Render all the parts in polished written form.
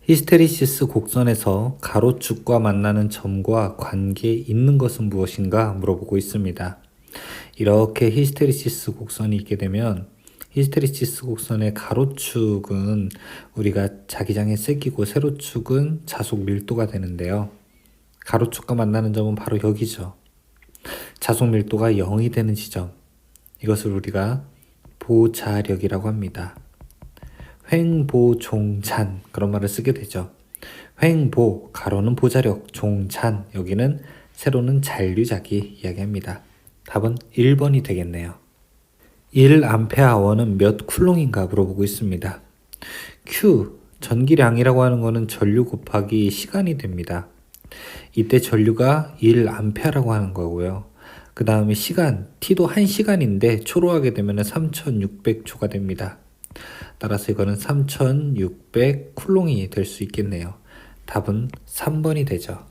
히스테리시스 곡선에서 가로축과 만나는 점과 관계에 있는 것은 무엇인가 물어보고 있습니다. 이렇게 히스테리시스 곡선이 있게 되면 히스테리시스 곡선의 가로축은 우리가 자기장의 세기고 세로축은 자속 밀도가 되는데요. 가로축과 만나는 점은 바로 여기죠. 자속 밀도가 0이 되는 지점. 이것을 우리가 보자력이라고 합니다. 횡보종잔 그런 말을 쓰게 되죠. 횡보, 가로는 보자력, 종잔, 여기는 세로는 잔류자기 이야기합니다. 답은 1번이 되겠네요. 1A는 몇 쿨롱인가 물어보고 있습니다. Q, 전기량이라고 하는 것은 전류 곱하기 시간이 됩니다. 이때 전류가 1A라고 하는 거고요. 그 다음에 시간, T도 1시간인데 초로 하게 되면 3600초가 됩니다. 따라서 이거는 3600 쿨롱이 될 수 있겠네요. 답은 3번이 되죠.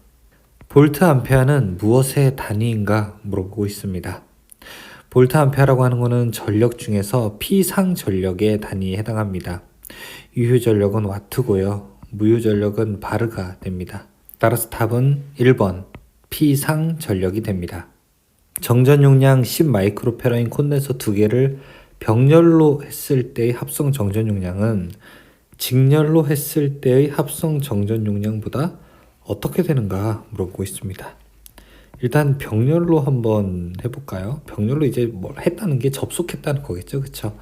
볼트 암페어는 무엇의 단위인가 물어보고 있습니다. 볼트 암페어라고 하는 것은 전력 중에서 피상 전력의 단위에 해당합니다. 유효 전력은 와트고요. 무효 전력은 바르가 됩니다. 따라서 답은 1번 피상 전력이 됩니다. 정전 용량 10 마이크로페라인 콘덴서 2개를 병렬로 했을 때의 합성 정전 용량은 직렬로 했을 때의 합성 정전 용량보다 어떻게 되는가 물어보고 있습니다. 일단 병렬로 한번 해볼까요? 병렬로 이제 뭘 했다는 게 접속했다는 거겠죠, 그쵸?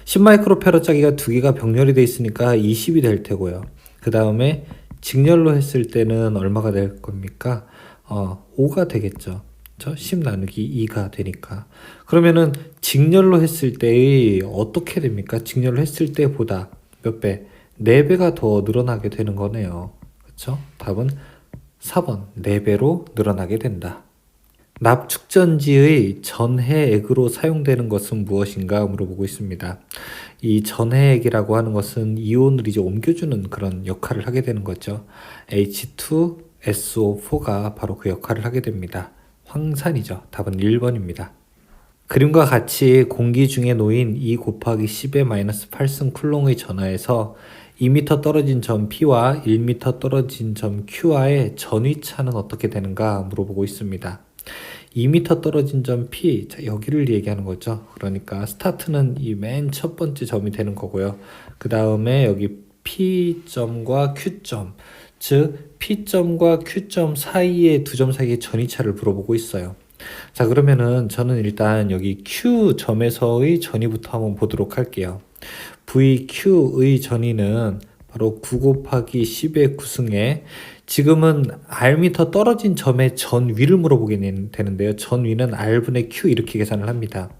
10마이크로페라짜리가 2개가 병렬이 돼 있으니까 20이 될 테고요. 그 다음에 직렬로 했을 때는 얼마가 될 겁니까? 5가 되겠죠. 10 나누기 2가 되니까. 그러면은 직렬로 했을 때의 어떻게 됩니까? 직렬로 했을 때보다 몇 배? 4배가 더 늘어나게 되는 거네요. 그렇죠? 답은 4번 4배로 늘어나게 된다. 납축전지의 전해액으로 사용되는 것은 무엇인가 물어보고 있습니다. 이 전해액이라고 하는 것은 이온을 이제 옮겨주는 그런 역할을 하게 되는 거죠. H2SO4가 바로 그 역할을 하게 됩니다. 황산이죠. 답은 1번입니다. 그림과 같이 공기 중에 놓인 2 곱하기 10의 마이너스 8승 쿨롱의 전하에서 2m 떨어진 점 P와 1m 떨어진 점 Q와의 전위차는 어떻게 되는가 물어보고 있습니다. 2m 떨어진 점 P, 자, 여기를 얘기하는 거죠. 그러니까 스타트는 이 맨 첫 번째 점이 되는 거고요. 그 다음에 여기 P점과 Q점, 즉 P점과 Q점 사이의 두 점 사이의 전위차를 물어보고 있어요. 자, 그러면은 저는 일단 여기 Q점에서의 전위부터 한번 보도록 할게요. VQ의 전위는 바로 9 곱하기 10의 9승에 지금은 Rm 떨어진 점의 전위를 물어보게 되는데요. 전위는 R분의 Q 이렇게 계산을 합니다.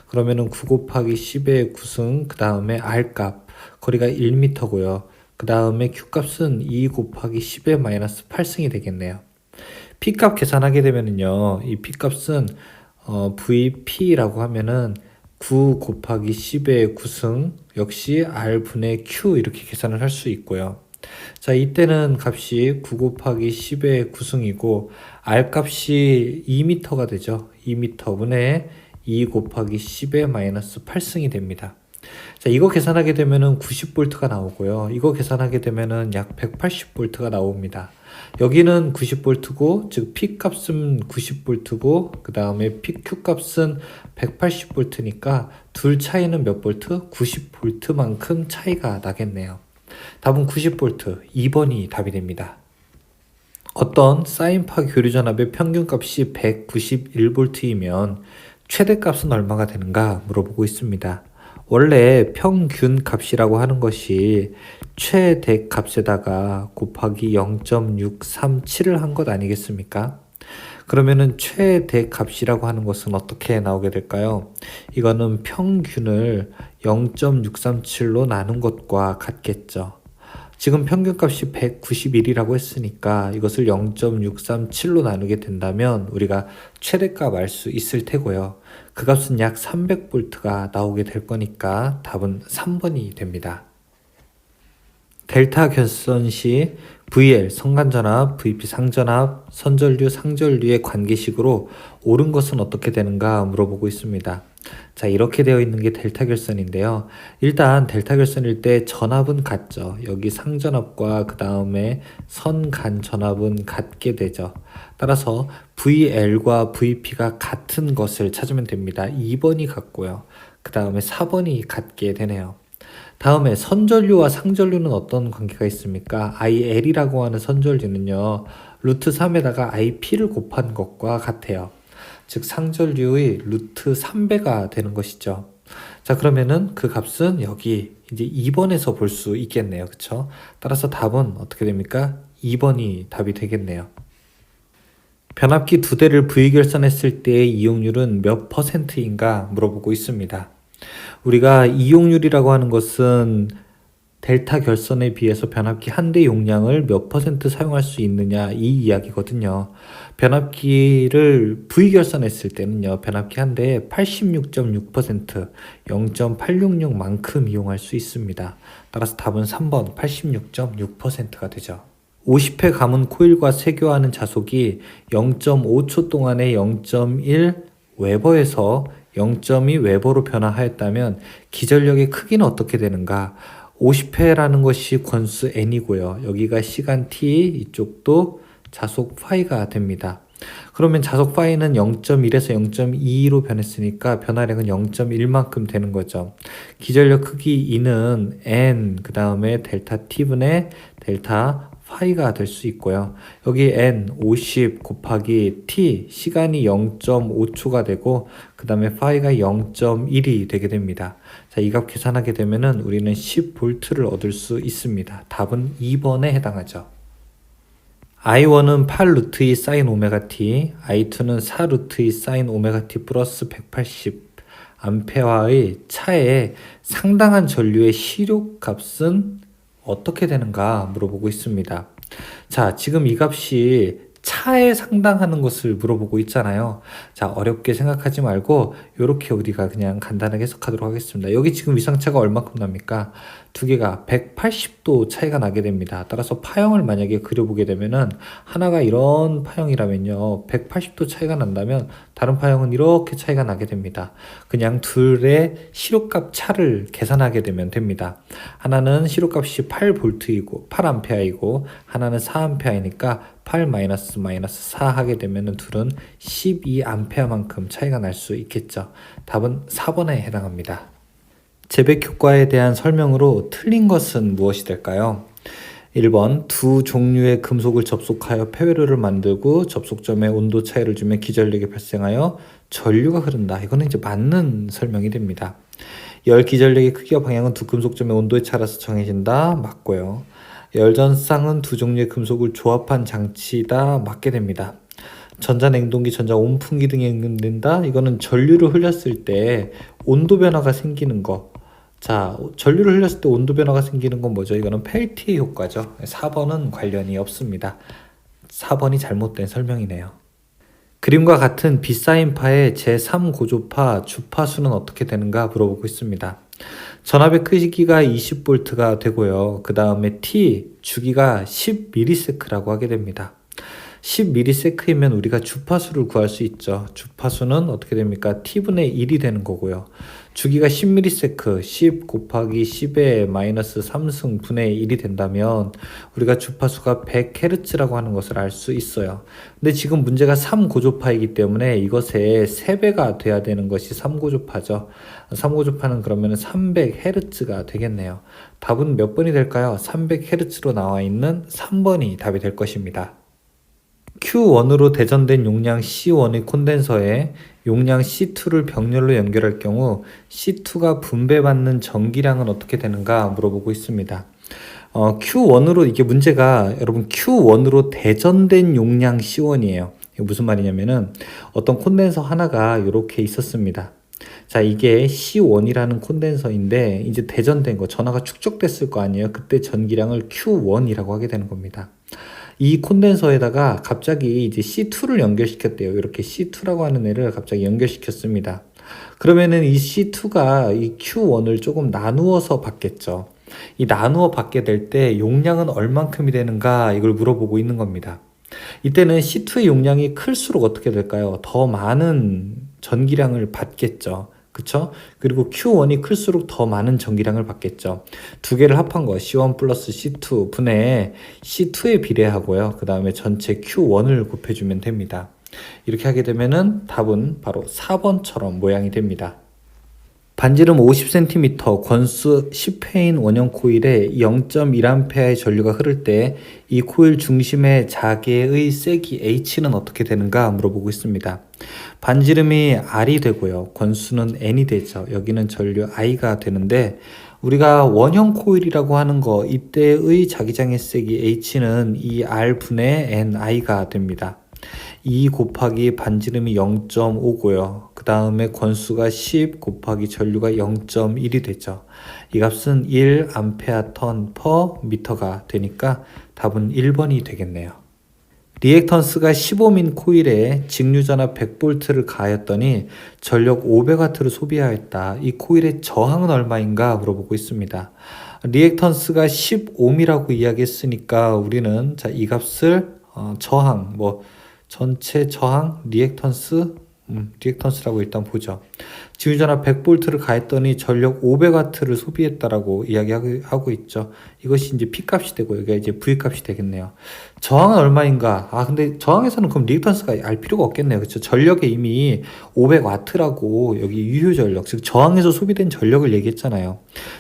그러면은 9 곱하기 10의 9승 그 다음에 R값 거리가 1m고요. 그 다음에 Q값은 2 곱하기 10의 마이너스 8승이 되겠네요. P값 계산하게 되면은요, 이 P값은 VP라고 하면은 9 곱하기 10의 9승 역시 R분의 Q 이렇게 계산을 할 수 있고요. 자, 이때는 값이 9 곱하기 10의 9승이고 R값이 2m가 되죠. 2m분의 2 곱하기 10의 마이너스 8승이 됩니다. 자, 이거 계산하게 되면은 90V가 나오고요. 이거 계산하게 되면은 약 180V가 나옵니다. 여기는 90V고, 즉 P값은 90V고, 그 다음에 PQ값은 180V니까 둘 차이는 몇 볼트? 90V만큼 차이가 나겠네요. 답은 90V, 2번이 답이 됩니다. 어떤 사인파 교류전압의 평균값이 191V이면 최대값은 얼마가 되는가 물어보고 있습니다. 원래 평균 값이라고 하는 것이 최대 값에다가 곱하기 0.637을 한 것 아니겠습니까? 그러면은 최대 값이라고 하는 것은 어떻게 나오게 될까요? 이거는 평균을 0.637로 나눈 것과 같겠죠. 지금 평균값이 191이라고 했으니까 이것을 0.637로 나누게 된다면 우리가 최대값 알 수 있을 테고요. 그 값은 약 300V가 나오게 될 거니까 답은 3번이 됩니다. 델타 결선 시 VL 성간전압, VP 상전압, 선전류, 상전류의 관계식으로 옳은 것은 어떻게 되는가 물어보고 있습니다. 자, 이렇게 되어 있는 게 델타 결선인데요. 일단 델타 결선일 때 전압은 같죠. 여기 상전압과 그 다음에 선간 전압은 같게 되죠. 따라서 VL과 VP가 같은 것을 찾으면 됩니다. 2번이 같고요. 그 다음에 4번이 같게 되네요. 다음에 선전류와 상전류는 어떤 관계가 있습니까? IL이라고 하는 선전류는요, 루트 3에다가 IP를 곱한 것과 같아요. 즉 상전류의 루트 3배가 되는 것이죠. 자, 그러면은 그 값은 여기 이제 2번에서 볼 수 있겠네요. 그쵸? 따라서 답은 어떻게 됩니까? 2번이 답이 되겠네요. 변압기 두 대를 V결선했을 때의 이용률은 몇 %인가 물어보고 있습니다. 우리가 이용률이라고 하는 것은 델타 결선에 비해서 변압기 한 대 용량을 몇 % 사용할 수 있느냐 이 이야기거든요. 변압기를 V결선했을 때는요. 변압기 한 대에 86.6% 0.866만큼 이용할 수 있습니다. 따라서 답은 3번 86.6%가 되죠. 50회 감은 코일과 세교하는 자속이 0.5초 동안에 0.1 웨버에서 0.2 웨버로 변화하였다면 기전력의 크기는 어떻게 되는가? 50회라는 것이 권수 n이고요. 여기가 시간 t, 이쪽도 자속 phi가 됩니다. 그러면 자속 phi는 0.1에서 0.2로 변했으니까 변화량은 0.1만큼 되는 거죠. 기전력 크기 E는 n, 그 다음에 델타 t분의 델타 phi가 될 수 있고요. 여기 n 50 곱하기 t 시간이 0.5초가 되고 그 다음에 phi가 0.1이 되게 됩니다. 자, 이 값 계산하게 되면은 우리는 10V를 얻을 수 있습니다. 답은 2번에 해당하죠. I1은 8루트의 사인 오메가 t, I2는 4루트의 사인 오메가 t 플러스 180 암페어의 차에 상당한 전류의 시력 값은 어떻게 되는가 물어보고 있습니다. 자, 지금 이 값이 차에 상당하는 것을 물어보고 있잖아요. 자, 어렵게 생각하지 말고 이렇게 우리가 그냥 간단하게 해석하도록 하겠습니다. 여기 지금 위상차가 얼마큼 납니까? 두 개가 180도 차이가 나게 됩니다. 따라서 파형을 만약에 그려보게 되면은 하나가 이런 파형이라면요. 180도 차이가 난다면 다른 파형은 이렇게 차이가 나게 됩니다. 그냥 둘의 시료값 차를 계산하게 되면 됩니다. 하나는 시료값이 8V이고 8A이고 하나는 4A이니까 8-4 하게 되면 둘은 12A만큼 차이가 날 수 있겠죠. 답은 4번에 해당합니다. 재백 효과에 대한 설명으로 틀린 것은 무엇이 될까요? 1번 두 종류의 금속을 접속하여 폐회로를 만들고 접속점에 온도 차이를 주면 기전력이 발생하여 전류가 흐른다. 이거는 이제 맞는 설명이 됩니다. 열 기전력의 크기와 방향은 두 금속점의 온도에 따라서 정해진다. 맞고요. 열전쌍은 두 종류의 금속을 조합한 장치다. 맞게 됩니다. 전자냉동기, 전자온풍기 등이 응용된다. 이거는 전류를 흘렸을 때 온도 변화가 생기는 거. 자, 전류를 흘렸을 때 온도 변화가 생기는 건 뭐죠? 이거는 펠티의 효과죠. 4번은 관련이 없습니다. 4번이 잘못된 설명이네요. 그림과 같은 B사인파의 제3고조파 주파수는 어떻게 되는가 물어보고 있습니다. 전압의 크기가 20V가 되고요. 그 다음에 T 주기가 10ms라고 하게 됩니다. 10ms이면 우리가 주파수를 구할 수 있죠. 주파수는 어떻게 됩니까? T분의 1이 되는 거고요. 주기가 10ms, 10 곱하기 10의 마이너스 3승 분의 1이 된다면 우리가 주파수가 100Hz라고 하는 것을 알 수 있어요. 근데 지금 문제가 3고조파이기 때문에 이것의 3배가 돼야 되는 것이 3고조파죠. 3고조파는 그러면 300Hz가 되겠네요. 답은 몇 번이 될까요? 300Hz로 나와 있는 3번이 답이 될 것입니다. Q1으로 대전된 용량 C1의 콘덴서에 용량 C2를 병렬로 연결할 경우 C2가 분배받는 전기량은 어떻게 되는가 물어보고 있습니다. Q1으로 이게 문제가 여러분 Q1으로 대전된 용량 C1이에요. 이게 무슨 말이냐면은 어떤 콘덴서 하나가 이렇게 있었습니다. 자, 이게 C1이라는 콘덴서인데 이제 대전된 거 전하가 축적됐을 거 아니에요. 그때 전기량을 Q1이라고 하게 되는 겁니다. 이 콘덴서에다가 갑자기 이제 C2를 연결시켰대요. 이렇게 C2라고 하는 애를 갑자기 연결시켰습니다. 그러면은 이 C2가 이 Q1을 조금 나누어서 받겠죠. 이 나누어 받게 될 때 용량은 얼만큼이 되는가 이걸 물어보고 있는 겁니다. 이때는 C2의 용량이 클수록 어떻게 될까요? 더 많은 전기량을 받겠죠. 그쵸? 그리고 Q1이 클수록 더 많은 전기량을 받겠죠. 두 개를 합한 거 C1 플러스 C2 분의 C2에 비례하고요. 그 다음에 전체 Q1을 곱해주면 됩니다. 이렇게 하게 되면은 답은 바로 4번처럼 모양이 됩니다. 반지름 50cm, 권수 10회인 원형 코일에 0.1A의 전류가 흐를 때 이 코일 중심의 자개의 세기 H는 어떻게 되는가 물어보고 있습니다. 반지름이 R이 되고요. 권수는 N이 되죠. 여기는 전류 I가 되는데 우리가 원형 코일이라고 하는 거 이때의 자기장의 세기 H는 이 R분의 NI가 됩니다. 2 곱하기 반지름이 0.5고요. 그 다음에 권수가 10 곱하기 전류가 0.1이 되죠. 이 값은 1A/턴/m가 되니까 답은 1번이 되겠네요. 리액턴스가 15민 코일에 직류전압 100V를 가하였더니 전력 500W를 소비하였다. 이 코일의 저항은 얼마인가 물어보고 있습니다. 리액턴스가 15미라고 이야기했으니까 우리는 자, 이 값을 저항, 전체 저항, 리액턴스라고 일단 보죠. 직류전압 100V를 가했더니 전력 500W를 소비했다라고 이야기하고 있죠. 이것이 이제 P값이 되고 여기가 이제 V값이 되겠네요. 저항은 얼마인가? 근데 저항에서는 그럼 리액턴스가 알 필요가 없겠네요. 그렇죠? 전력에 이미 500W라고 여기 유효 전력, 즉 저항에서 소비된 전력을 얘기했잖아요.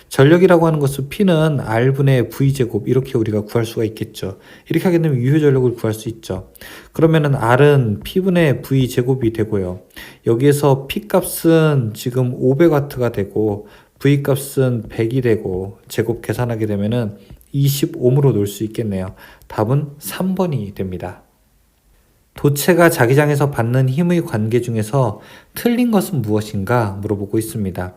전력이라고 하는 것은 P는 R분의 V제곱 이렇게 우리가 구할 수가 있겠죠. 이렇게 하게 되면 유효 전력을 구할 수 있죠. 그러면은 R은 P분의 V제곱이 되고요. 여기에서 P값은 지금 500W가 되고 V값은 100이 되고 제곱 계산하게 되면은 25으로 놓을 수 있겠네요. 답은 3번이 됩니다. 도체가 자기장에서 받는 힘의 관계 중에서 틀린 것은 무엇인가 물어보고 있습니다.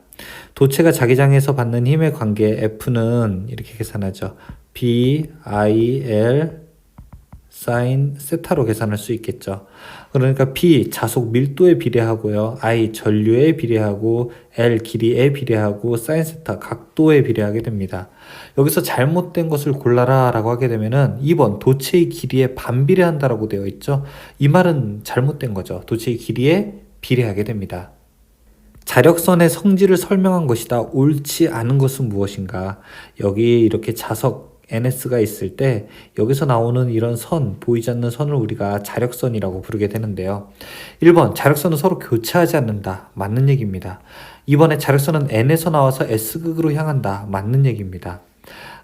도체가 자기장에서 받는 힘의 관계 F는 이렇게 계산하죠. B, I, L 사인 세타로 계산할 수 있겠죠. 그러니까 B 자속 밀도에 비례하고요. I 전류에 비례하고 L 길이에 비례하고 사인 세타 각도에 비례하게 됩니다. 여기서 잘못된 것을 골라라 라고 하게 되면은 2번 도체의 길이에 반비례한다라고 되어 있죠. 이 말은 잘못된 거죠. 도체의 길이에 비례하게 됩니다. 자력선의 성질을 설명한 것이다. 옳지 않은 것은 무엇인가? 여기 이렇게 자석 NS가 있을 때 여기서 나오는 이런 선, 보이지 않는 선을 우리가 자력선이라고 부르게 되는데요. 1번 자력선은 서로 교차하지 않는다. 맞는 얘기입니다. 2번에 자력선은 N에서 나와서 S극으로 향한다. 맞는 얘기입니다.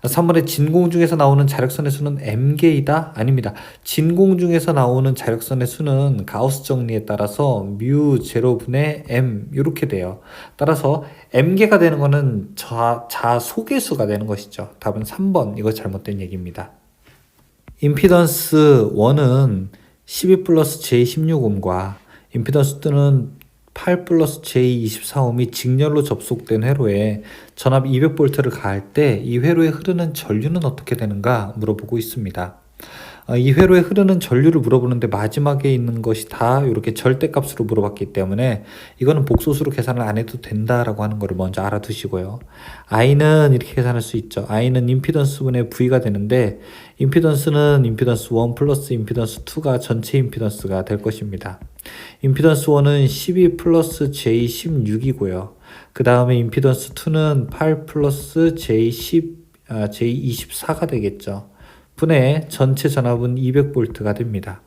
3번에 진공중에서 나오는 자력선의 수는 m개이다? 아닙니다. 진공중에서 나오는 자력선의 수는 가우스 정리에 따라서 뮤 제로분의 m 이렇게 돼요. 따라서 m개가 되는 거는 자소개수가 되는 것이죠. 답은 3번. 이거 잘못된 얘기입니다. 임피던스 1은 12 플러스 J16옴과 임피던스 2는 8 플러스 J24옴이 직렬로 접속된 회로에 전압 200V를 가할 때 이 회로에 흐르는 전류는 어떻게 되는가 물어보고 있습니다. 이 회로에 흐르는 전류를 물어보는데 마지막에 있는 것이 다 이렇게 절대값으로 물어봤기 때문에 이거는 복소수로 계산을 안 해도 된다라고 하는 것을 먼저 알아두시고요. I는 이렇게 계산할 수 있죠. I는 임피던스분의 V가 되는데 임피던스는 임피던스 1 플러스 임피던스 2가 전체 임피던스가 될 것입니다. 임피던스 1은 12 플러스 J16이고요. 그 다음에 임피던스 2는 8 플러스 J24가 되겠죠. 분의 전체 전압은 200V가 됩니다.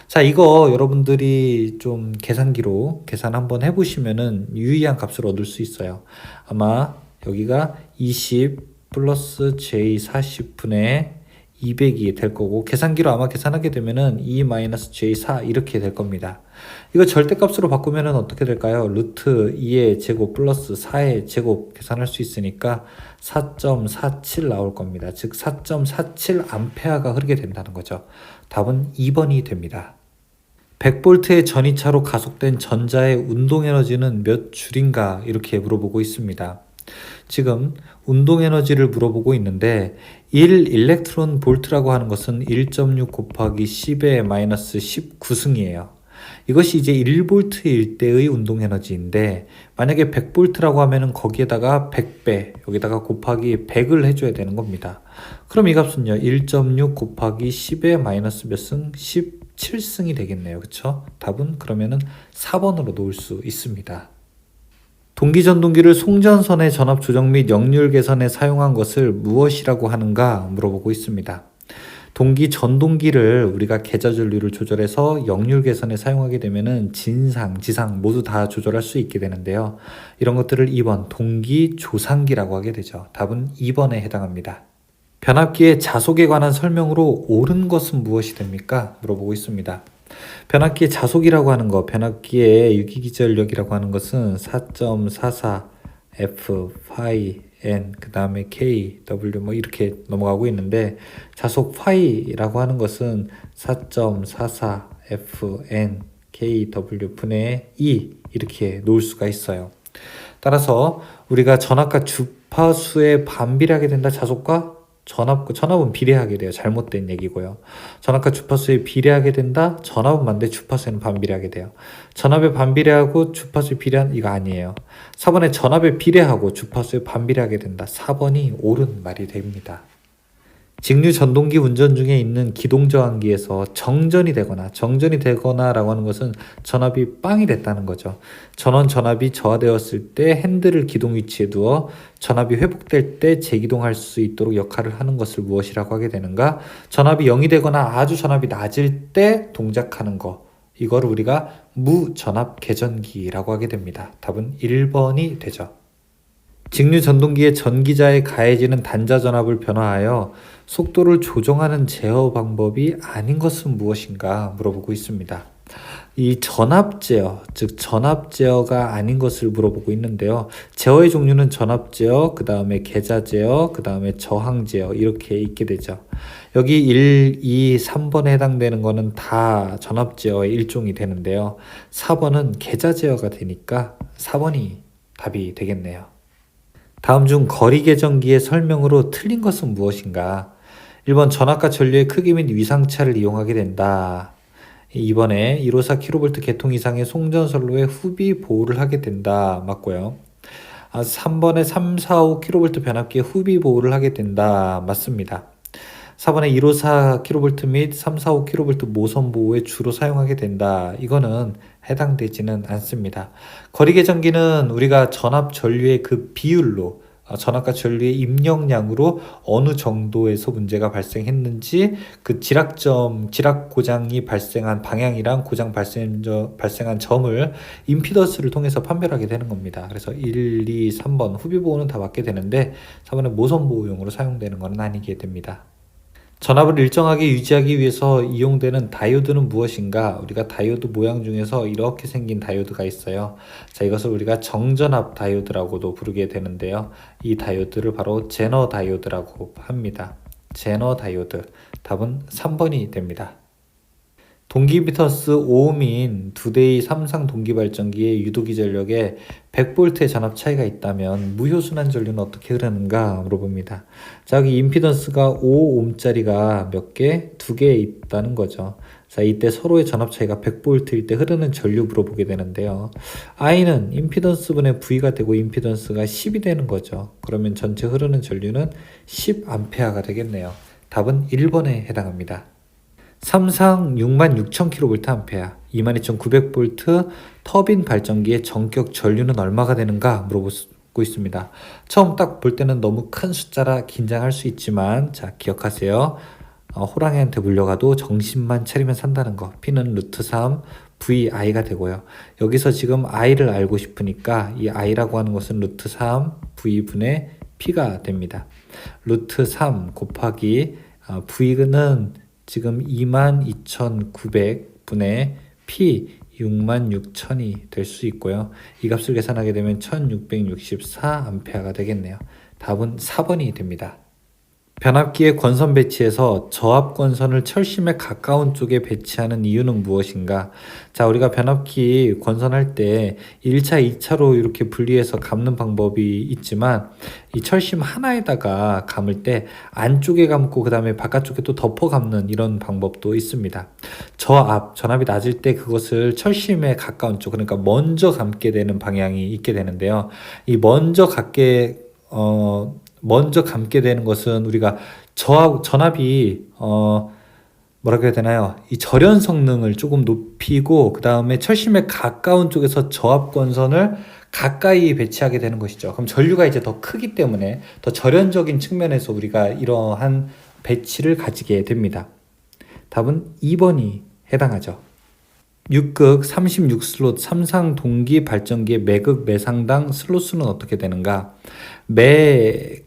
자, 이거 여러분들이 좀 계산기로 계산 한번 해보시면은 유의한 값을 얻을 수 있어요. 아마 여기가 20 플러스 J40 분의 200이 될 거고 계산기로 아마 계산하게 되면은 2-J4 이렇게 될 겁니다. 이거 절대값으로 바꾸면은 어떻게 될까요? 루트 2의 제곱 플러스 4의 제곱 계산할 수 있으니까 4.47 나올 겁니다. 즉 4.47A가 흐르게 된다는 거죠. 답은 2번이 됩니다. 100V의 전이차로 가속된 전자의 운동에너지는 몇 줄인가 이렇게 물어보고 있습니다. 지금 운동에너지를 물어보고 있는데 1 일렉트론 볼트라고 하는 것은 1.6 곱하기 10의 마이너스 19승이에요. 이것이 이제 1V일 때의 운동 에너지인데 만약에 100V라고 하면은 거기에다가 100배 여기다가 곱하기 100을 해줘야 되는 겁니다. 그럼 이 값은요 1.6 곱하기 10의 마이너스 몇 승? 17승이 되겠네요. 그쵸? 답은 그러면은 4번으로 놓을 수 있습니다. 동기 전동기를 송전선의 전압 조정 및 역률 개선에 사용한 것을 무엇이라고 하는가 물어보고 있습니다. 동기 전동기를 우리가 계좌 전류를 조절해서 역률 개선에 사용하게 되면은 진상, 지상 모두 다 조절할 수 있게 되는데요. 이런 것들을 2번 동기 조상기라고 하게 되죠. 답은 2번에 해당합니다. 변압기의 자속에 관한 설명으로 옳은 것은 무엇이 됩니까? 물어보고 있습니다. 변압기의 자속이라고 하는 거, 변압기의 유기기전력이라고 하는 것은 4.44 F, 파이, N, 그 다음에 K, W 뭐 이렇게 넘어가고 있는데 자속 파이라고 하는 것은 4.44 F, N, K, W 분의 E 이렇게 놓을 수가 있어요. 따라서 우리가 전압과 주파수에 반비례하게 된다. 자속과 전압은 비례하게 돼요. 잘못된 얘기고요. 전압과 주파수에 비례하게 된다. 전압은 맞는데 주파수에는 반비례하게 돼요. 전압에 반비례하고 주파수에 비례한 이거 아니에요. 4번에 전압에 비례하고 주파수에 반비례하게 된다. 4번이 옳은 말이 됩니다. 직류 전동기 운전 중에 있는 기동 저항기에서 정전이 되거나 라고 하는 것은 전압이 빵이 됐다는 거죠. 전원 전압이 저하되었을 때 핸들을 기동 위치에 두어 전압이 회복될 때 재기동할 수 있도록 역할을 하는 것을 무엇이라고 하게 되는가? 전압이 0이 되거나 아주 전압이 낮을 때 동작하는 거. 이거를 우리가 무전압 개전기라고 하게 됩니다. 답은 1번이 되죠. 직류 전동기의 전기자에 가해지는 단자 전압을 변화하여 속도를 조정하는 제어 방법이 아닌 것은 무엇인가 물어보고 있습니다. 이 전압 제어, 즉 전압 제어가 아닌 것을 물어보고 있는데요. 제어의 종류는 전압 제어, 그 다음에 계자 제어, 그 다음에 저항 제어 이렇게 있게 되죠. 여기 1, 2, 3번에 해당되는 거는 다 전압 제어의 일종이 되는데요. 4번은 계자 제어가 되니까 4번이 답이 되겠네요. 다음 중 거리 계전기의 설명으로 틀린 것은 무엇인가? 1번 전압과 전류의 크기 및 위상차를 이용하게 된다. 2번에 154kV 계통 이상의 송전선로에 후비 보호를 하게 된다. 맞고요. 3번에 345kV 변압기에 후비 보호를 하게 된다. 맞습니다. 4번에 154kV 및 345kV 모선 보호에 주로 사용하게 된다. 이거는 해당되지는 않습니다. 거리 계전기는 우리가 전압 전류의 그 비율로 전압과 전류의 입력량으로 어느 정도에서 문제가 발생했는지 그 지락 고장이 발생한 방향이랑 고장 발생한 점을 임피던스를 통해서 판별하게 되는 겁니다. 그래서 1, 2, 3번 후비 보호는 다 맞게 되는데 4번은 모선 보호용으로 사용되는 것은 아니게 됩니다. 전압을 일정하게 유지하기 위해서 이용되는 다이오드는 무엇인가? 우리가 다이오드 모양 중에서 이렇게 생긴 다이오드가 있어요. 자, 이것을 우리가 정전압 다이오드라고도 부르게 되는데요. 이 다이오드를 바로 제너 다이오드라고 합니다. 제너 다이오드. 답은 3번이 됩니다. 동기 임피던스 5옴인 2대의 삼상 동기발전기의 유도기 전력에 100V의 전압 차이가 있다면 무효순환 전류는 어떻게 흐르는가 물어봅니다. 자, 여기 임피던스가 5옴짜리가 몇 개? 2개 있다는 거죠. 자, 이때 서로의 전압 차이가 100V일 때 흐르는 전류 물어보게 되는데요. I는 임피던스분의 V가 되고 임피던스가 10이 되는 거죠. 그러면 전체 흐르는 전류는 10A가 되겠네요. 답은 1번에 해당합니다. 삼상 66,000kVA, 22,900V 터빈 발전기의 전격 전류는 얼마가 되는가 물어보고 있습니다. 처음 딱 볼 때는 너무 큰 숫자라 긴장할 수 있지만 자, 기억하세요. 호랑이한테 물려가도 정신만 차리면 산다는 거. P는 루트 3 VI가 되고요. 여기서 지금 I를 알고 싶으니까 이 I라고 하는 것은 루트 3 V분의 P가 됩니다. 루트 3 곱하기 V는 지금 22,900분의 P 66,000이 될 수 있고요. 이 값을 계산하게 되면 1664A가 되겠네요. 답은 4번이 됩니다. 변압기의 권선 배치에서 저압 권선을 철심에 가까운 쪽에 배치하는 이유는 무엇인가? 자, 우리가 변압기 권선할 때 1차, 2차로 이렇게 분리해서 감는 방법이 있지만 이 철심 하나에다가 감을 때 안쪽에 감고 그 다음에 바깥쪽에 또 덮어 감는 이런 방법도 있습니다. 전압이 낮을 때 그것을 철심에 가까운 쪽, 그러니까 먼저 감게 되는 방향이 있게 되는데요. 이 먼저 감게 되는 것은 우리가 전압이 뭐라고 해야 되나요? 이 절연 성능을 조금 높이고 그 다음에 철심에 가까운 쪽에서 저압 권선을 가까이 배치하게 되는 것이죠. 그럼 전류가 이제 더 크기 때문에 더 절연적인 측면에서 우리가 이러한 배치를 가지게 됩니다. 답은 2번이 해당하죠. 6극 36슬롯 3상 동기 발전기의 매극 매상당 슬롯 수는 어떻게 되는가? 매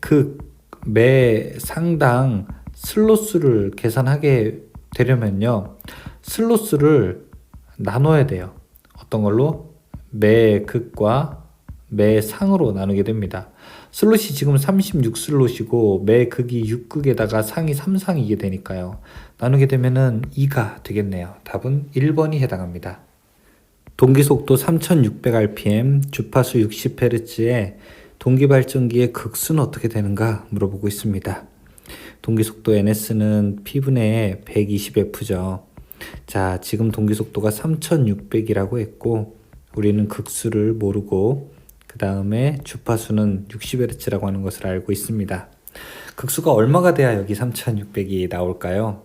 상당 슬롯 수를 계산하게 되려면요, 슬롯 수를 나눠야 돼요. 어떤 걸로? 매 극과 매 상으로 나누게 됩니다. 슬롯이 지금 36슬롯이고 매 극이 6극에다가 상이 3상이게 되니까요. 나누게 되면은 2가 되겠네요. 답은 1번이 해당합니다. 동기속도 3600rpm, 주파수 60Hz에 동기발전기의 극수는 어떻게 되는가 물어보고 있습니다. 동기속도 NS는 P분의 120F죠. 자, 지금 동기속도가 3600이라고 했고 우리는 극수를 모르고 그 다음에 주파수는 60Hz라고 하는 것을 알고 있습니다. 극수가 얼마가 돼야 여기 3600이 나올까요?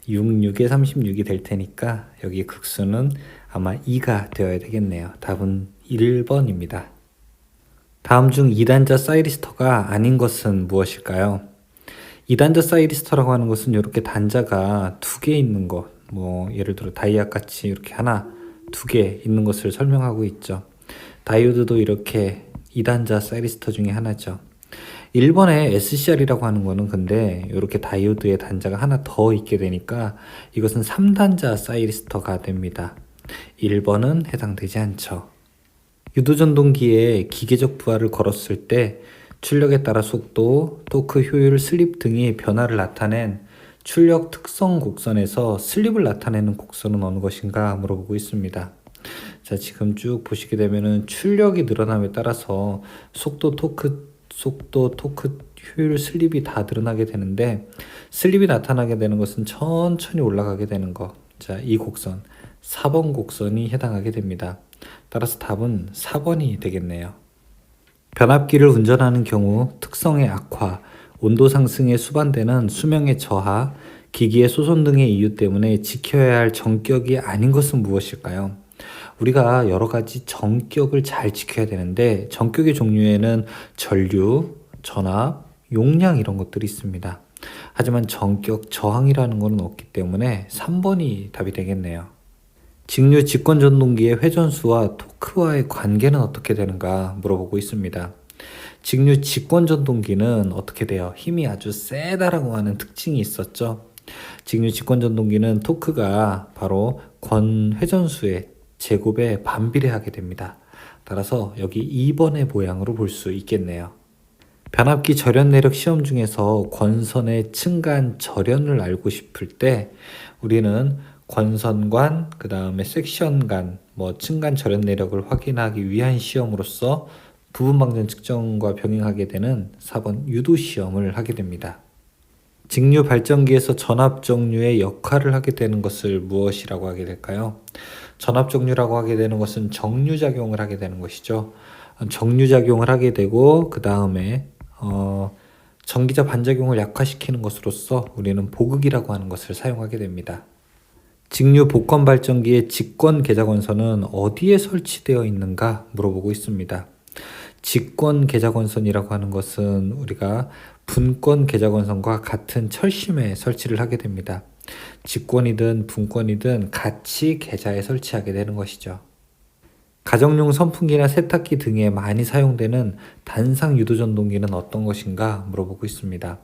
66에 36이 될 테니까 여기 극수는 아마 2가 되어야 되겠네요. 답은 1번입니다. 다음 중 2단자 사이리스터가 아닌 것은 무엇일까요? 2단자 사이리스터라고 하는 것은 이렇게 단자가 2개 있는 것, 뭐 예를 들어 다이아 같이 이렇게 하나, 2개 있는 것을 설명하고 있죠. 다이오드도 이렇게 2단자 사이리스터 중에 하나죠. 1번에 SCR이라고 하는 거는 근데 이렇게 다이오드의 단자가 하나 더 있게 되니까 이것은 3단자 사이리스터가 됩니다. 1번은 해당되지 않죠. 유도전동기에 기계적 부하를 걸었을 때 출력에 따라 속도, 토크 효율, 슬립 등이 변화를 나타낸 출력 특성 곡선에서 슬립을 나타내는 곡선은 어느 것인가 물어보고 있습니다. 자, 지금 쭉 보시게 되면은 출력이 늘어남에 따라서 속도, 토크 효율, 슬립이 다 늘어나게 되는데 슬립이 나타나게 되는 것은 천천히 올라가게 되는 것. 자, 이 곡선 4번 곡선이 해당하게 됩니다. 따라서 답은 4번이 되겠네요. 변압기를 운전하는 경우 특성의 악화, 온도 상승에 수반되는 수명의 저하, 기기의 소손 등의 이유 때문에 지켜야 할 정격이 아닌 것은 무엇일까요? 우리가 여러 가지 정격을 잘 지켜야 되는데 정격의 종류에는 전류, 전압, 용량 이런 것들이 있습니다. 하지만 정격 저항이라는 것은 없기 때문에 3번이 답이 되겠네요. 직류 직권전동기의 회전수와 토크와의 관계는 어떻게 되는가 물어보고 있습니다. 직류 직권전동기는 어떻게 돼요? 힘이 아주 세다라고 하는 특징이 있었죠. 직류 직권전동기는 토크가 바로 회전수의 제곱에 반비례하게 됩니다. 따라서 여기 2번의 모양으로 볼 수 있겠네요. 변압기 절연 내력 시험 중에서 권선의 층간 절연을 알고 싶을 때 우리는 권선간, 그 다음에 섹션간, 층간 절연 내력을 확인하기 위한 시험으로서 부분 방전 측정과 병행하게 되는 4번 유도 시험을 하게 됩니다. 직류 발전기에서 전압 정류의 역할을 하게 되는 것을 무엇이라고 하게 될까요? 전압 정류라고 하게 되는 것은 정류작용을 하게 되는 것이죠. 정류작용을 하게 되고 그 다음에 전기자 반작용을 약화시키는 것으로서 우리는 보극이라고 하는 것을 사용하게 됩니다. 직류 복권 발전기의 직권 계좌권선은 어디에 설치되어 있는가 물어보고 있습니다. 직권 계좌권선이라고 하는 것은 우리가 분권 계좌권선과 같은 철심에 설치를 하게 됩니다. 직권이든 분권이든 같이 계좌에 설치하게 되는 것이죠. 가정용 선풍기나 세탁기 등에 많이 사용되는 단상 유도전동기는 어떤 것인가 물어보고 있습니다.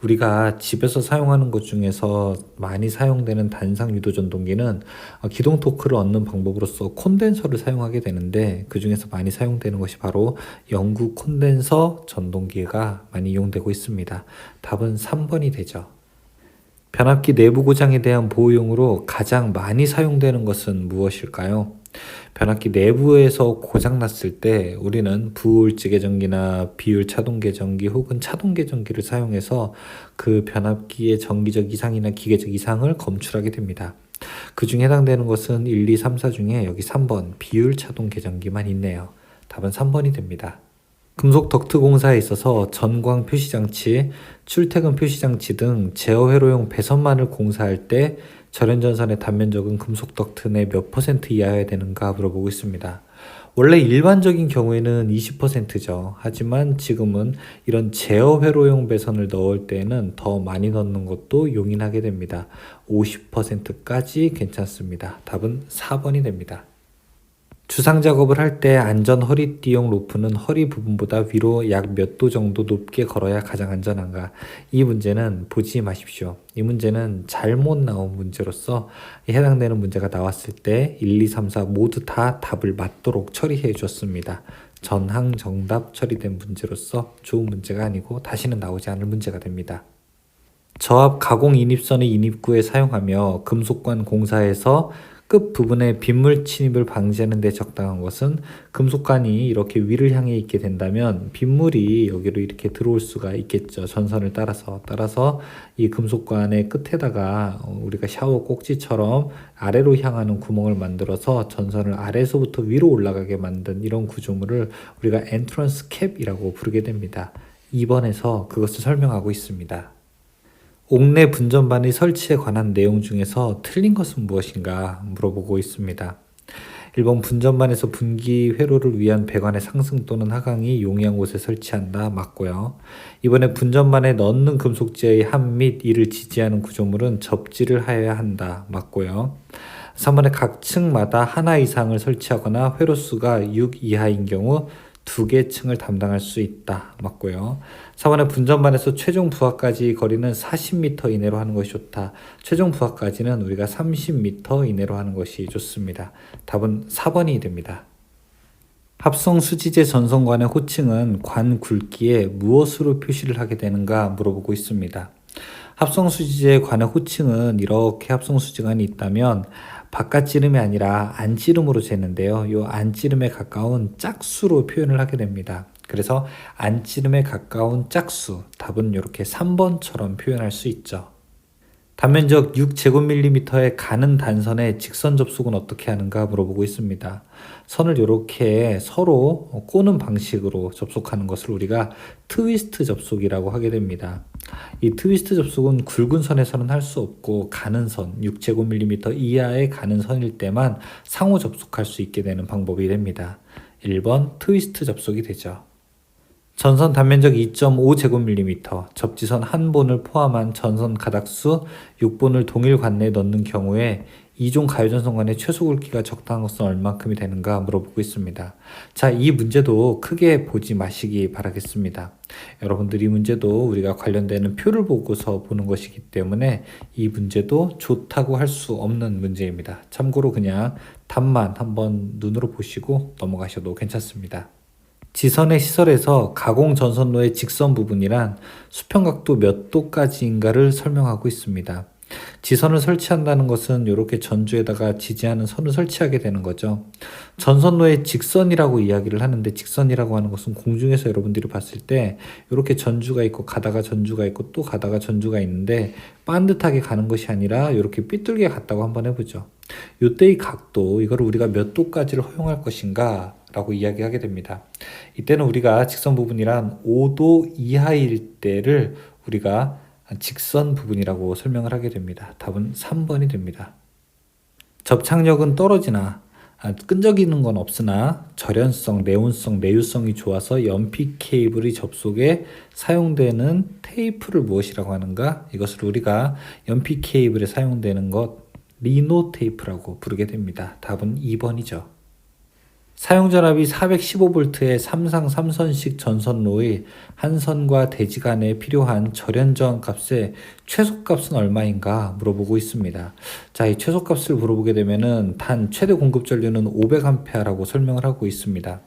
우리가 집에서 사용하는 것 중에서 많이 사용되는 단상 유도 전동기는 기동 토크를 얻는 방법으로서 콘덴서를 사용하게 되는데, 그 중에서 많이 사용되는 것이 바로 영구 콘덴서 전동기가 많이 이용되고 있습니다. 답은 3번이 되죠. 변압기 내부 고장에 대한 보호용으로 가장 많이 사용되는 것은 무엇일까요? 변압기 내부에서 고장 났을 때 우리는 부우울지 개전기나 비율 차동 개전기 혹은 차동 개전기를 사용해서 그 변압기의 정기적 이상이나 기계적 이상을 검출하게 됩니다. 그 중에 해당되는 것은 1, 2, 3, 4 중에 여기 3번 비율 차동 개전기만 있네요. 답은 3번이 됩니다. 금속 덕트 공사에 있어서 전광 표시장치, 출퇴근 표시장치 등 제어 회로용 배선만을 공사할 때 절연전선의 단면적은 금속 덕트 내 몇 % 이하여야 되는가 물어보고 있습니다. 원래 일반적인 경우에는 20%죠. 하지만 지금은 이런 제어 회로용 배선을 넣을 때는 더 많이 넣는 것도 용인하게 됩니다. 50%까지 괜찮습니다. 답은 4번이 됩니다. 주상 작업을 할 때 안전 허리띠용 로프는 허리 부분보다 위로 약 몇 도 정도 높게 걸어야 가장 안전한가? 이 문제는 보지 마십시오. 이 문제는 잘못 나온 문제로서 해당되는 문제가 나왔을 때 1, 2, 3, 4 모두 다 답을 맞도록 처리해 줬습니다. 전항 정답 처리된 문제로서 좋은 문제가 아니고 다시는 나오지 않을 문제가 됩니다. 저압 가공 인입선의 인입구에 사용하며 금속관 공사에서 끝 부분에 빗물 침입을 방지하는 데 적당한 것은, 금속관이 이렇게 위를 향해 있게 된다면 빗물이 여기로 이렇게 들어올 수가 있겠죠. 전선을 따라서 이 금속관의 끝에다가 우리가 샤워 꼭지처럼 아래로 향하는 구멍을 만들어서 전선을 아래서부터 위로 올라가게 만든 이런 구조물을 우리가 엔트런스 캡이라고 부르게 됩니다. 2번에서 그것을 설명하고 있습니다. 옥내 분전반의 설치에 관한 내용 중에서 틀린 것은 무엇인가 물어보고 있습니다. 1번 분전반에서 분기 회로를 위한 배관의 상승 또는 하강이 용이한 곳에 설치한다. 맞고요. 이번에 분전반에 넣는 금속재의 함 및 이를 지지하는 구조물은 접지를 하여야 한다. 맞고요. 3번에 각 층마다 하나 이상을 설치하거나 회로수가 6 이하인 경우 2개 층을 담당할 수 있다. 맞고요. 4번에 분전반에서 최종 부하까지 거리는 40m 이내로 하는 것이 좋다. 최종 부하까지는 우리가 30m 이내로 하는 것이 좋습니다. 답은 4번이 됩니다. 합성 수지제 전선관의 호칭은 관 굵기에 무엇으로 표시를 하게 되는가 물어보고 있습니다. 합성 수지제 관의 호칭은 이렇게 합성 수지관이 있다면 바깥지름이 아니라 안지름으로 재는데요. 이 안지름에 가까운 짝수로 표현을 하게 됩니다. 그래서 안지름에 가까운 짝수, 답은 이렇게 3번처럼 표현할 수 있죠. 단면적 6제곱밀리미터의 가는 단선의 직선 접속은 어떻게 하는가 물어보고 있습니다. 선을 이렇게 서로 꼬는 방식으로 접속하는 것을 우리가 트위스트 접속이라고 하게 됩니다. 이 트위스트 접속은 굵은 선에서는 할 수 없고, 가는 선, 6제곱밀리미터 이하의 가는 선일 때만 상호 접속할 수 있게 되는 방법이 됩니다. 1번 트위스트 접속이 되죠. 전선 단면적 2.5제곱밀리미터, 접지선 한 본을 포함한 전선 가닥수 6본을 동일 관내에 넣는 경우에 2종 가요전선관의 최소 굵기가 적당한 것은 얼만큼이 되는가 물어보고 있습니다. 자, 이 문제도 크게 보지 마시기 바라겠습니다. 여러분들 이 문제도 우리가 관련되는 표를 보고서 보는 것이기 때문에 이 문제도 좋다고 할 수 없는 문제입니다. 참고로 그냥 답만 한번 눈으로 보시고 넘어가셔도 괜찮습니다. 지선의 시설에서 가공 전선로의 직선 부분이란 수평각도 몇 도까지인가를 설명하고 있습니다. 지선을 설치한다는 것은 이렇게 전주에다가 지지하는 선을 설치하게 되는 거죠. 전선로의 직선이라고 이야기를 하는데, 직선이라고 하는 것은 공중에서 여러분들이 봤을 때 이렇게 전주가 있고 가다가 전주가 있고 또 가다가 전주가 있는데 반듯하게 가는 것이 아니라 이렇게 삐뚤게 갔다고 한번 해보죠. 이때의 각도, 이걸 우리가 몇 도까지를 허용할 것인가 라고 이야기하게 됩니다. 이때는 우리가 직선 부분이란 5도 이하일 때를 우리가 직선 부분이라고 설명을 하게 됩니다. 답은 3번이 됩니다. 접착력은 떨어지나 끈적이는 건 없으나 절연성, 내온성, 내유성이 좋아서 연필 케이블의 접속에 사용되는 테이프를 무엇이라고 하는가? 이것을 우리가 연필 케이블에 사용되는 것 리노 테이프라고 부르게 됩니다. 답은 2번이죠. 사용전압이 415V의 3상 3선식 전선로의 한 선과 대지 간에 필요한 절연 저항 값의 최소값은 얼마인가 물어보고 있습니다. 자, 이 최소값을 물어보게 되면은 단 최대 공급 전류는 500A라고 설명을 하고 있습니다.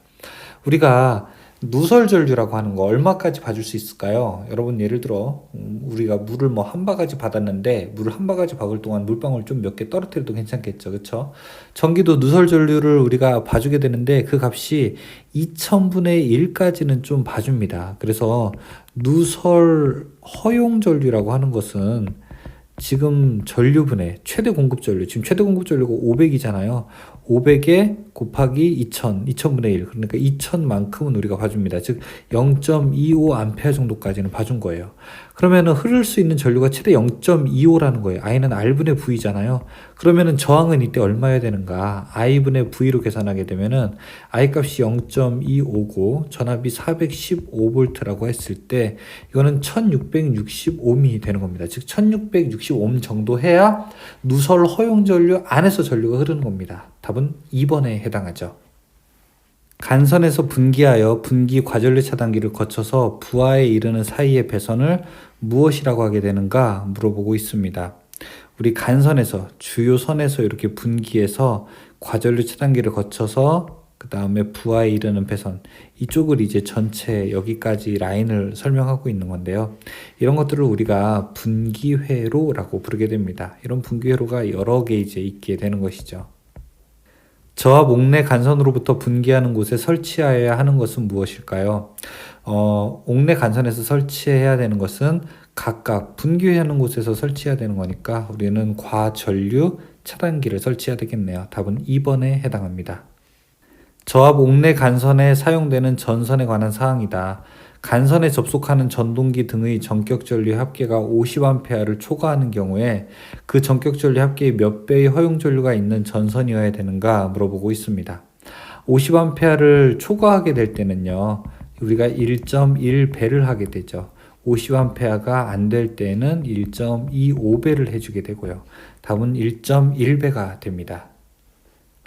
우리가 누설 전류라고 하는 거 얼마까지 봐줄 수 있을까요? 여러분 예를 들어 우리가 물을 뭐 한 바가지 받았는데 물을 한 바가지 박을 동안 물방울 좀 몇 개 떨어뜨려도 괜찮겠죠, 그렇죠? 전기도 누설 전류를 우리가 봐주게 되는데 그 값이 2000분의 1까지는 좀 봐줍니다. 그래서 누설 허용 전류라고 하는 것은 지금 전류분의 최대 공급 전류, 지금 최대 공급 전류가 500이잖아요. 500에 곱하기 2000분의 1. 그러니까 2000만큼은 우리가 봐줍니다. 즉 0.25A 정도까지는 봐준 거예요. 그러면은 흐를 수 있는 전류가 최대 0.25라는 거예요. I는 R분의 V잖아요. 그러면은 저항은 이때 얼마여야 되는가? I분의 V로 계산하게 되면은 I 값이 0.25고 전압이 415V라고 했을 때 이거는 1665ohm이 되는 겁니다. 즉 1665ohm 정도 해야 누설 허용 전류 안에서 전류가 흐르는 겁니다. 답은 2번에 해당하죠. 간선에서 분기하여 분기 과전류 차단기를 거쳐서 부하에 이르는 사이의 배선을 무엇이라고 하게 되는가 물어보고 있습니다. 우리 간선에서 주요 선에서 이렇게 분기해서 과전류 차단기를 거쳐서 그 다음에 부하에 이르는 배선, 이쪽을 이제 전체 여기까지 라인을 설명하고 있는 건데요. 이런 것들을 우리가 분기회로라고 부르게 됩니다. 이런 분기회로가 여러 개 이제 있게 되는 것이죠. 저압 옥내 간선으로부터 분기하는 곳에 설치하여야 하는 것은 무엇일까요? 옥내 간선에서 설치해야 되는 것은 각각 분기하는 곳에서 설치해야 되는 거니까 우리는 과전류 차단기를 설치해야 되겠네요. 답은 2번에 해당합니다. 저압 옥내 간선에 사용되는 전선에 관한 사항이다. 간선에 접속하는 전동기 등의 전격 전류 합계가 50A를 초과하는 경우에 그 전격 전류 합계의 몇 배의 허용 전류가 있는 전선이어야 되는가 물어보고 있습니다. 50A를 초과하게 될 때는요, 우리가 1.1배를 하게 되죠. 50A가 안 될 때는 1.25배를 해주게 되고요. 답은 1.1배가 됩니다.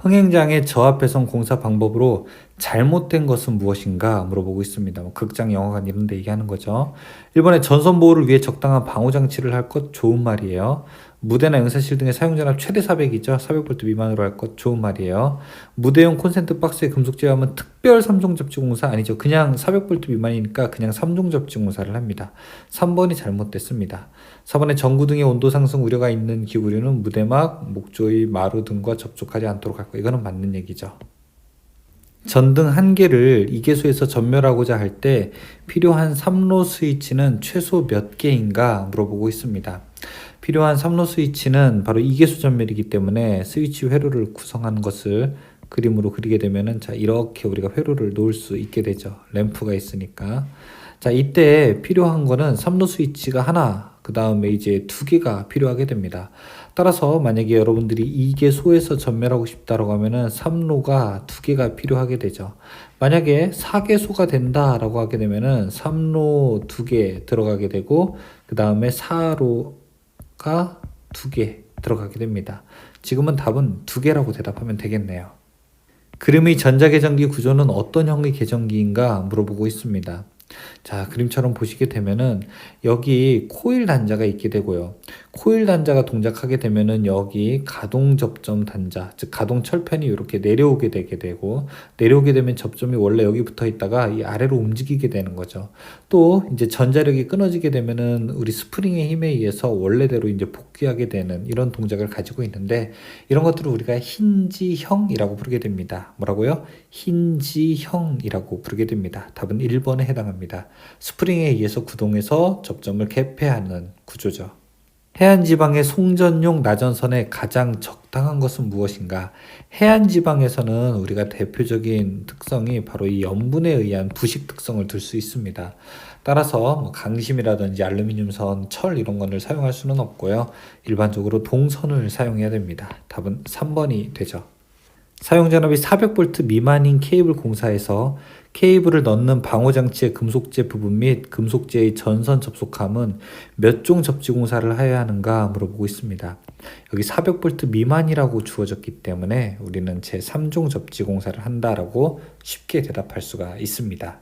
흥행장의 저압 배선 공사 방법으로 잘못된 것은 무엇인가 물어보고 있습니다. 극장, 영화관 이런 데 얘기하는 거죠. 1번에 전선 보호를 위해 적당한 방호 장치를 할 것 좋은 말이에요. 무대나 응사실 등의 사용전압 최대 400이죠. 400V 미만으로 할 것 좋은 말이에요. 무대용 콘센트 박스에 금속 제어하면 특별 3종 접지 공사 아니죠. 그냥 400V 미만이니까 그냥 3종 접지 공사를 합니다. 3번이 잘못됐습니다. 4번에 전구 등의 온도 상승 우려가 있는 기구류는 무대막, 목조의 마루 등과 접촉하지 않도록 할 것. 이거는 맞는 얘기죠. 전등 한 개를 2개소에서 전멸하고자 할 때 필요한 3로 스위치는 최소 몇 개인가 물어보고 있습니다. 필요한 3로 스위치는 바로 2개소 전멸이기 때문에 스위치 회로를 구성하는 것을 그림으로 그리게 되면은 자, 이렇게 우리가 회로를 놓을 수 있게 되죠. 램프가 있으니까. 자, 이때 필요한 거는 3로 스위치가 하나, 그 다음에 이제 2개가 필요하게 됩니다. 따라서 만약에 여러분들이 2개소에서 전멸하고 싶다라고 하면은 3로가 2개가 필요하게 되죠. 만약에 4개소가 된다라고 하게 되면은 3로 2개 들어가게 되고 그 다음에 4로가 2개 들어가게 됩니다. 지금은 답은 2개라고 대답하면 되겠네요. 그림의 전자계전기 구조는 어떤 형의 계전기인가 물어보고 있습니다. 자, 그림처럼 보시게 되면은 여기 코일 단자가 있게 되고요. 코일 단자가 동작하게 되면은 여기 가동 접점 단자, 즉 가동 철편이 이렇게 내려오게 되게 되고, 내려오게 되면 접점이 원래 여기 붙어 있다가 이 아래로 움직이게 되는 거죠. 또 이제 전자력이 끊어지게 되면은 우리 스프링의 힘에 의해서 원래대로 이제 복귀하게 되는 이런 동작을 가지고 있는데, 이런 것들을 우리가 힌지형이라고 부르게 됩니다. 뭐라고요? 힌지형이라고 부르게 됩니다. 답은 1번에 해당합니다. 스프링에 의해서 구동해서 접점을 개폐하는 구조죠. 해안지방의 송전용 나전선의 가장 적당한 것은 무엇인가? 해안지방에서는 우리가 대표적인 특성이 바로 이 염분에 의한 부식 특성을 둘 수 있습니다. 따라서 뭐 강심이라든지 알루미늄선, 철 이런 거를 사용할 수는 없고요. 일반적으로 동선을 사용해야 됩니다. 답은 3번이 되죠. 사용 전압이 400V 미만인 케이블 공사에서 케이블을 넣는 방호장치의 금속재 부분 및 금속재의 전선 접속함은 몇 종 접지 공사를 하여야 하는가 물어보고 있습니다. 여기 400V 미만이라고 주어졌기 때문에 우리는 제3종 접지 공사를 한다라고 쉽게 대답할 수가 있습니다.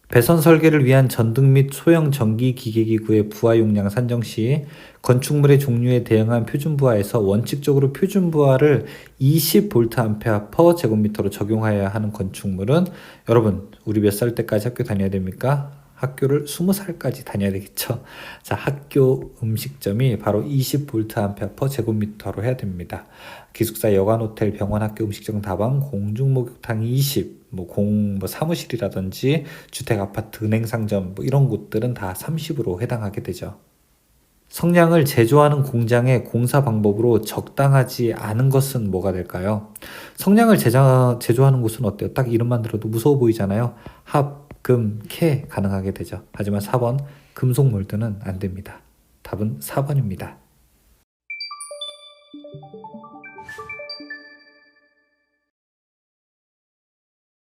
배선 설계를 위한 전등 및 소형 전기 기계기구의 부하 용량 산정 시 건축물의 종류에 대응한 표준부하에서 원칙적으로 표준부하를 20V/제곱미터로 적용하여야 하는 건축물은, 여러분 우리 몇 살 때까지 학교 다녀야 됩니까? 학교를 20살까지 다녀야 되겠죠. 자, 학교 음식점이 바로 20V/제곱미터로 해야 됩니다. 기숙사, 여관, 호텔, 병원, 학교 음식점, 다방, 공중목욕탕 20, 사무실이라든지 주택, 아파트, 은행, 상점 이런 곳들은 다 30으로 해당하게 되죠. 성냥을 제조하는 공장의 공사 방법으로 적당하지 않은 것은 뭐가 될까요? 성냥을 제조하는 곳은 어때요? 딱 이름만 들어도 무서워 보이잖아요. 합, 금, 캐 가능하게 되죠. 하지만 4번 금속 몰드는 안 됩니다. 답은 4번입니다.